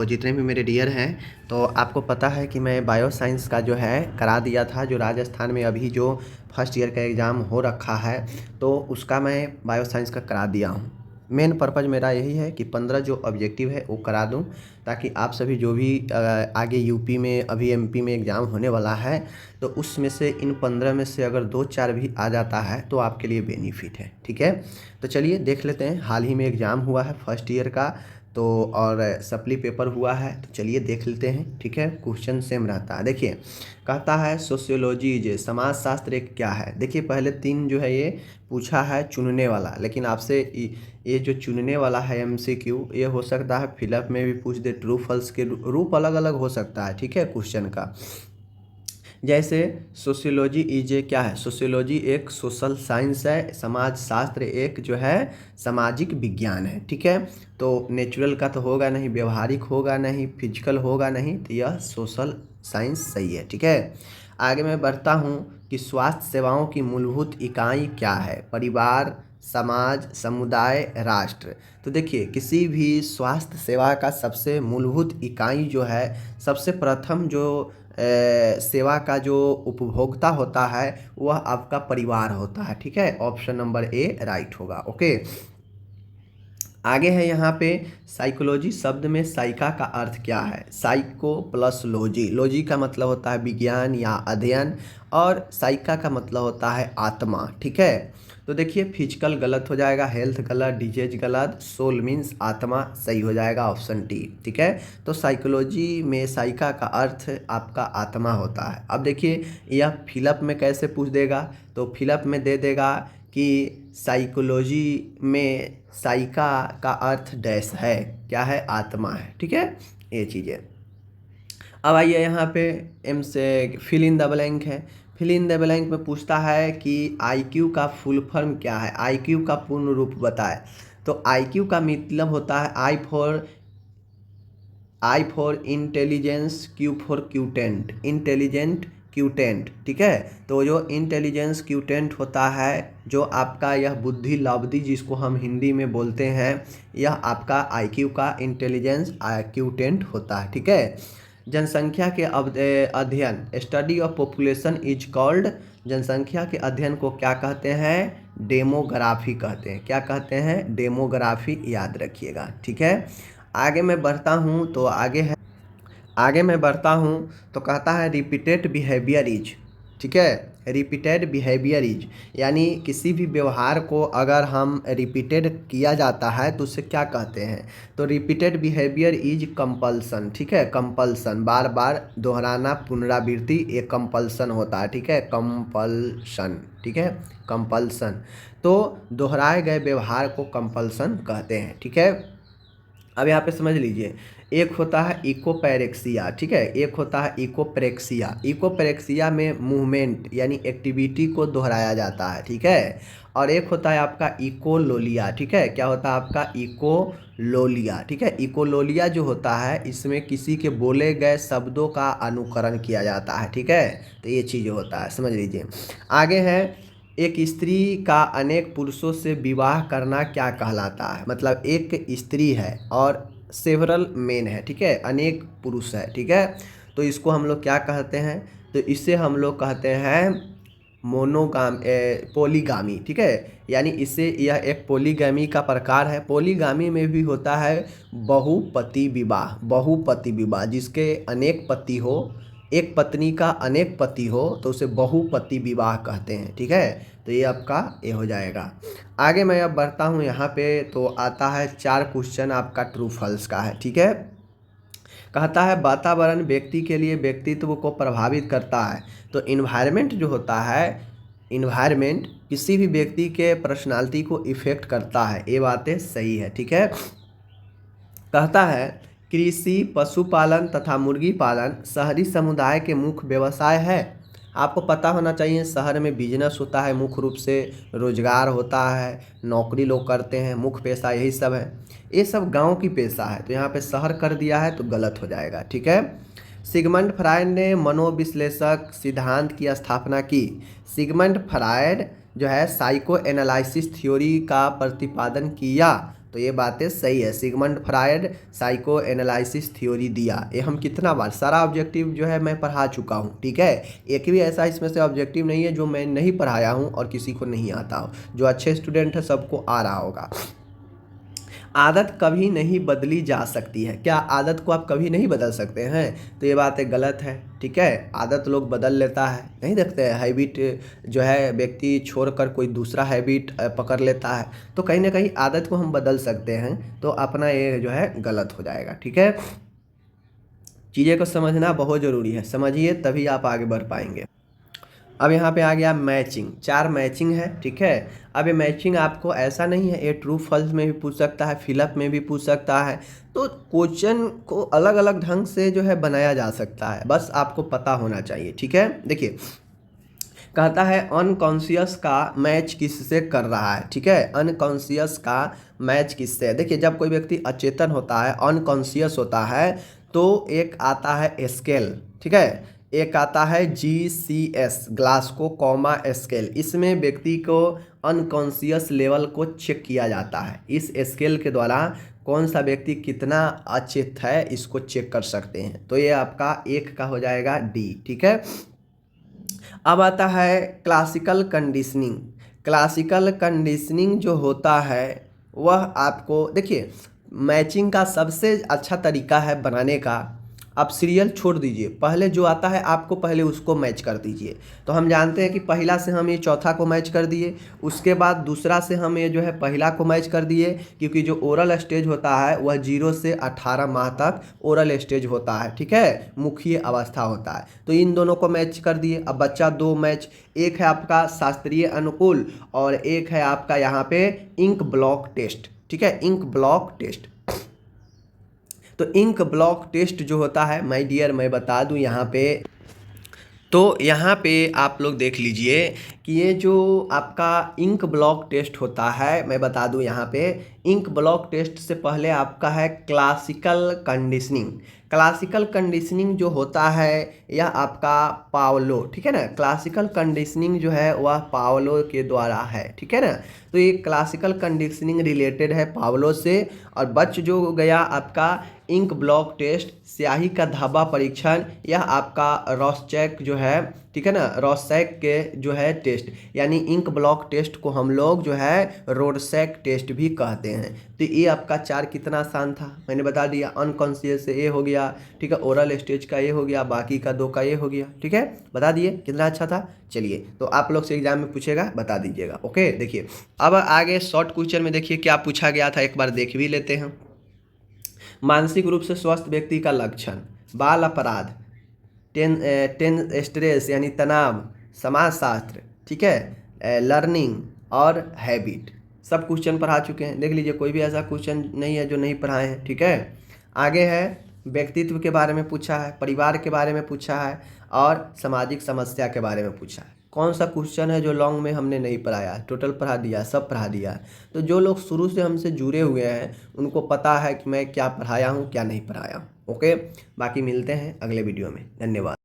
तो जितने भी मेरे डियर हैं, तो आपको पता है कि मैं बायो साइंस का जो है करा दिया था, जो राजस्थान में अभी जो फर्स्ट ईयर का एग्ज़ाम हो रखा है, तो उसका मैं बायो साइंस का करा दिया हूँ। मेन पर्पज़ मेरा यही है कि 15 जो ऑब्जेक्टिव है वो करा दूँ, ताकि आप सभी जो भी आगे यूपी में अभी एमपी में एग्ज़ाम होने वाला है, तो उसमें से इन 15 में से अगर 2-4 भी आ जाता है तो आपके लिए बेनिफिट है। ठीक है, तो चलिए देख लेते हैं। हाल ही में एग्ज़ाम हुआ है फर्स्ट ईयर का, तो और सप्ली पेपर हुआ है, तो चलिए देख लेते हैं। ठीक है, क्वेश्चन सेम रहता है। देखिए, कहता है सोशियोलॉजी जे समाज शास्त्र एक क्या है। देखिए, पहले 3 जो है ये पूछा है चुनने वाला, लेकिन आपसे ये जो चुनने वाला है एमसीक्यू, ये हो सकता है फिलअप में भी पूछ दे। ट्रू फॉल्स के रूप अलग अलग हो सकता है। ठीक है, क्वेश्चन का जैसे सोशियोलॉजी इज क्या है। सोशियोलॉजी एक सोशल साइंस है, समाज शास्त्र एक जो है सामाजिक विज्ञान है। ठीक है, तो नेचुरल का तो होगा नहीं, व्यवहारिक होगा नहीं, फिजिकल होगा नहीं, तो यह सोशल साइंस सही है। ठीक है, आगे मैं बढ़ता हूँ कि स्वास्थ्य सेवाओं की मूलभूत इकाई क्या है। परिवार, समाज, समुदाय, राष्ट्र। तो देखिए, किसी भी स्वास्थ्य सेवा का सबसे मूलभूत इकाई जो है, सबसे प्रथम जो सेवा का जो उपभोक्ता होता है वह आपका परिवार होता है। ठीक है, ऑप्शन नंबर ए राइट होगा। ओके, आगे है यहाँ पे साइकोलॉजी शब्द में साइका का अर्थ क्या है। साइको प्लस लॉजी, लॉजी का मतलब होता है विज्ञान या अध्ययन, और साइका का मतलब होता है आत्मा। ठीक है, तो देखिए फिजिकल गलत हो जाएगा, हेल्थ गलत, डिजीज गलत, सोल मीन्स आत्मा सही हो जाएगा, ऑप्शन डी। ठीक है, तो साइकोलॉजी में साइका का अर्थ आपका आत्मा होता है। अब देखिए यह फिलअप में कैसे पूछ देगा, तो फिलअप में दे देगा कि साइकोलॉजी में साइका का अर्थ डैश है, क्या है, आत्मा है। ठीक है, ये चीज़ें। अब आइए यहाँ पे एम से फिल इन द ब्लैंक है। फिल इन द ब्लैंक में पूछता है कि आईक्यू का फुल फॉर्म क्या है, आईक्यू का पूर्ण रूप बताए। तो आईक्यू का मतलब होता है I for intelligence, Q for quotient, intelligent quotient. ठीक है, तो जो इंटेलिजेंस क्यूटेंट होता है, जो आपका यह बुद्धि लब्धि जिसको हम हिंदी में बोलते हैं, यह आपका आईक्यू का इंटेलिजेंस क्यूटेंट होता है। ठीक है, जनसंख्या के अध्ययन, study of population is called. जनसंख्या के अध्ययन को क्या कहते हैं, डेमोग्राफी कहते हैं। क्या कहते हैं, डेमोग्राफी, याद रखिएगा। ठीक है, आगे मैं बढ़ता हूँ तो आगे मैं बढ़ता हूँ तो कहता है रिपीटेड बिहेवियर इज। ठीक है, रिपीटेड बिहेवियर इज यानी किसी भी व्यवहार को अगर हम रिपीटेड किया जाता है तो उसे क्या कहते हैं, तो रिपीटेड बिहेवियर इज कंपल्सन। ठीक है, कंपल्सन, बार बार दोहराना, पुनरावृत्ति, ये कंपल्सन होता है। ठीक है, कंपल्सन। ठीक है, कंपल्सन, तो दोहराए गए व्यवहार को कंपल्सन कहते हैं। ठीक है, अब यहाँ पे समझ लीजिए, एक होता है इकोपैरेक्सिया। ठीक है, एक होता है इकोप्रेक्सिया। इकोप्रेक्सिया में मूवमेंट यानी एक्टिविटी को दोहराया जाता है। ठीक है, और एक होता है आपका इकोलोलिया। ठीक है, क्या होता है आपका इकोलोलिया। ठीक है, इकोलोलिया जो होता है, इसमें किसी के बोले गए शब्दों का अनुकरण किया जाता है। ठीक है, तो ये चीज़ होता है, समझ लीजिए। आगे है, एक स्त्री का अनेक पुरुषों से विवाह करना क्या कहलाता है। मतलब एक स्त्री है और सेवरल मेन है। ठीक है, अनेक पुरुष है। ठीक है, तो इसको हम लोग क्या कहते हैं, तो इसे हम लोग कहते हैं पोलीगामी। ठीक है, यानी इसे यह एक पोलीगामी का प्रकार है। पोलीगामी में भी होता है बहुपति विवाह, बहुपति विवाह, जिसके अनेक पति हो, एक पत्नी का अनेक पति हो, तो उसे बहुपति विवाह कहते हैं। ठीक है, तो ये आपका ये हो जाएगा। आगे मैं अब बढ़ता हूँ यहाँ पे, तो आता है 4 क्वेश्चन आपका ट्रू फॉल्स का है। ठीक है, कहता है वातावरण व्यक्ति के लिए व्यक्तित्व को प्रभावित करता है। तो इन्वायरमेंट जो होता है, इन्वायरमेंट किसी भी व्यक्ति के पर्सनालिटी को इफेक्ट करता है, ये बातें सही है। ठीक है, कहता है कृषि, पशुपालन तथा मुर्गी पालन शहरी समुदाय के मुख्य व्यवसाय है। आपको पता होना चाहिए, शहर में बिजनेस होता है, मुख्य रूप से रोजगार होता है, नौकरी लोग करते हैं, मुख्य पेशा यही सब है। ये सब गांव की पेशा है, तो यहाँ पे शहर कर दिया है तो गलत हो जाएगा। ठीक है, सिगमंड फ्रायड ने मनोविश्लेषक सिद्धांत की स्थापना की। सिगमंड फ्रायड जो है साइको एनालिसिस थ्योरी का प्रतिपादन किया, तो ये बातें सही है। Sigmund Freud psychoanalysis theory दिया, ये हम कितना बार, सारा ऑब्जेक्टिव जो है मैं पढ़ा चुका हूँ, ठीक है। एक भी ऐसा इसमें से ऑब्जेक्टिव नहीं है जो मैं नहीं पढ़ाया हूँ और किसी को नहीं आता हो। जो अच्छे स्टूडेंट है सबको आ रहा होगा। आदत कभी नहीं बदली जा सकती है। क्या आदत को आप कभी नहीं बदल सकते हैं? तो ये बातें गलत है, ठीक है। आदत लोग बदल लेता है, नहीं देखते हैं हैबिट जो है व्यक्ति छोड़कर कोई दूसरा हैबिट पकड़ लेता है। तो कहीं ना कहीं आदत को हम बदल सकते हैं, तो अपना ये जो है गलत हो जाएगा, ठीक है। चीज़ें को समझना बहुत ज़रूरी है, समझिए तभी आप आगे बढ़ पाएंगे। अब यहाँ पे आ गया मैचिंग, 4 मैचिंग है, ठीक है। अब ये मैचिंग आपको ऐसा नहीं है, ये ट्रू फॉल्स में भी पूछ सकता है, फिलअप में भी पूछ सकता है। तो क्वेश्चन को अलग अलग ढंग से जो है बनाया जा सकता है, बस आपको पता होना चाहिए, ठीक है। देखिए कहता है अनकॉन्शियस का मैच किससे कर रहा है, ठीक है। अनकॉन्शियस का मैच किससे, देखिए जब कोई व्यक्ति अचेतन होता है, अनकॉन्शियस होता है, तो एक आता है स्केल, ठीक है। एक आता है GCS, ग्लासको कॉमा स्केल। इसमें व्यक्ति को अनकॉन्शियस लेवल को चेक किया जाता है। इस स्केल के द्वारा कौन सा व्यक्ति कितना अचेत है इसको चेक कर सकते हैं। तो ये आपका 1 का हो जाएगा D, ठीक है। अब आता है क्लासिकल कंडीशनिंग। क्लासिकल कंडीशनिंग जो होता है वह आपको, देखिए मैचिंग का सबसे अच्छा तरीका है बनाने का, आप सीरियल छोड़ दीजिए, पहले जो आता है आपको पहले उसको मैच कर दीजिए। तो हम जानते हैं कि पहला से हम ये चौथा को मैच कर दिए, उसके बाद दूसरा से हम ये जो है पहला को मैच कर दिए, क्योंकि जो ओरल स्टेज होता है वह 0 से 18 माह तक ओरल स्टेज होता है, ठीक है, मुख्य अवस्था होता है। तो इन दोनों को मैच कर दिए। अब बच्चा 2 मैच, एक है आपका शास्त्रीय अनुकूल और एक है आपका यहाँ पे इंक ब्लॉक टेस्ट, ठीक है, इंक ब्लॉक टेस्ट। तो इंक ब्लॉक टेस्ट जो होता है माय डियर, मैं बता दूं यहाँ पे, तो यहाँ पे आप लोग देख लीजिए कि ये जो आपका इंक ब्लॉक टेस्ट होता है, मैं बता दूं यहाँ पे, इंक ब्लॉक टेस्ट से पहले आपका है क्लासिकल कंडीशनिंग। क्लासिकल कंडीशनिंग जो होता है यह आपका पावलो, ठीक है ना। क्लासिकल कंडीशनिंग जो है वह पावलो के द्वारा है, ठीक है ना। तो ये क्लासिकल कंडीशनिंग रिलेटेड है पावलो से। और बच जो गया आपका इंक ब्लॉक टेस्ट, स्याही का धब्बा परीक्षण, यह आपका रॉसचैक जो है, ठीक है ना, रॉसचैक के जो है टेस्ट, यानी इंक ब्लॉक टेस्ट को हम लोग जो है रोडसैक टेस्ट भी कहते हैं। तो ये आपका 4 कितना आसान था, मैंने बता दिया। अनकॉन्शियस से ये हो गया, ठीक है, ओरल स्टेज का ये हो गया, बाकी का 2 का ये हो गया, ठीक है, बता दिए कितना अच्छा था। चलिए तो आप लोग से एग्जाम में पूछेगा, बता दीजिएगा, ओके। देखिए अब आगे शॉर्ट क्वेश्चन में देखिए क्या पूछा गया था, एक बार देख भी लेते हैं। मानसिक रूप से स्वस्थ व्यक्ति का लक्षण, बाल अपराध, टेन स्ट्रेस यानी तनाव, समाजशास्त्र, ठीक है, लर्निंग और हैबिट, सब क्वेश्चन पढ़ा चुके हैं। देख लीजिए कोई भी ऐसा क्वेश्चन नहीं है जो नहीं पढ़ाए हैं, ठीक है। आगे है व्यक्तित्व के बारे में पूछा है, परिवार के बारे में पूछा है और सामाजिक समस्या के बारे में पूछा है। कौन सा क्वेश्चन है जो लॉन्ग में हमने नहीं पढ़ाया, टोटल पढ़ा दिया, सब पढ़ा दिया। तो जो लोग शुरू से हमसे जुड़े हुए हैं उनको पता है कि मैं क्या पढ़ाया हूँ क्या नहीं पढ़ाया हूँ, ओके। बाकी मिलते हैं अगले वीडियो में, धन्यवाद।